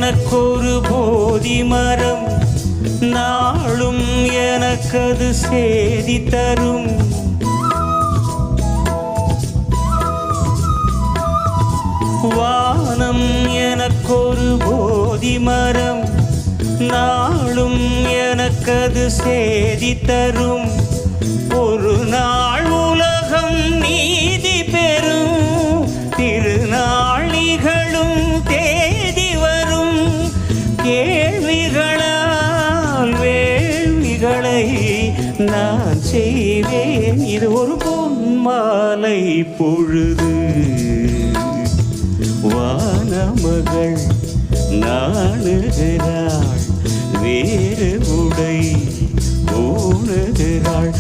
எனக்கொரு போதி மரம் நாளும் எனக்கது சேதி தரும். வானம் எனக்கொரு போதி மரம் நாளும் எனக்கது சேதி தரும். ஒரு நாள் உலகம் நீதி பெறும், திருநாள் நிகழும் தேதி வரும். கேள்விகளால் வேள்விகளை நான் செய்வேன். இது ஒரு பொன்மாலை பொழுது. வானமகள் நாணுகிறாள், வேறு உடை ஊணுகிறாள்.